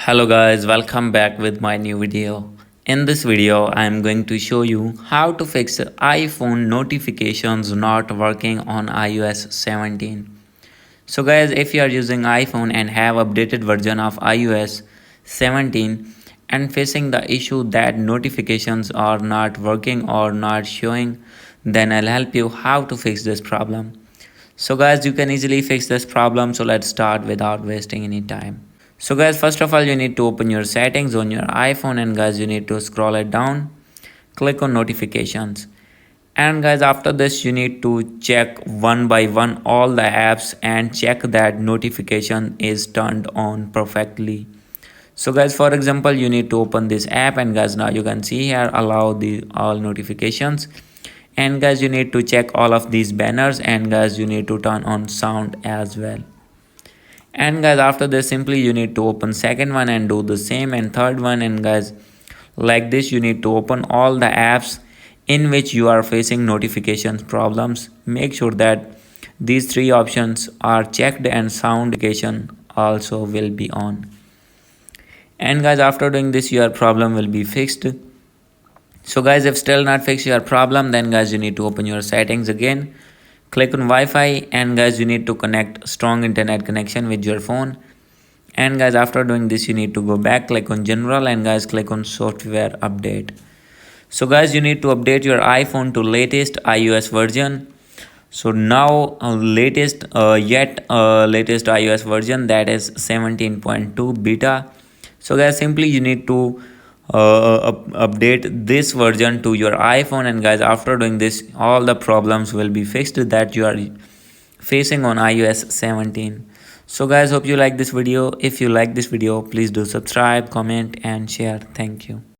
Hello guys, welcome back with my new video. In this video, I am going to show you how to fix iPhone notifications not working on iOS 17. So guys, if you are using iPhone and have updated version of iOS 17 and facing the issue that notifications are not working or not showing, then I'll help you how to fix this problem. So guys, you can easily fix this problem, so let's start without wasting any time. So guys, first of all, you need to open your settings on your iPhone, and guys, you need to scroll it down, click on notifications. And guys, after this, you need to check one by one all the apps and check that notification is turned on perfectly. So guys, for example, you need to open this app, and guys, now you can see here allow the all notifications. And guys, you need to check all of these banners, and guys, you need to turn on sound as well. And guys, after this, simply you need to open second one and do the same, and third one. And guys, like this, you need to open all the apps in which you are facing notifications problems. Make sure that these three options are checked and sound notification also will be on. And guys, after doing this, your problem will be fixed. So guys, if still not fix your problem, then guys, you need to open your settings again, click on Wi-Fi, and guys, you need to connect strong internet connection with your phone. And guys, after doing this, you need to go back, click on general, and guys, click on software update. So guys, you need to update your iPhone to latest iOS version. So now latest iOS version, that is 17.2 beta. So guys, simply you need to update this version to your iPhone, and guys, after doing this, all the problems will be fixed that you are facing on iOS 17. So guys, hope you like this video. If you like this video, please do subscribe, comment and share. Thank you.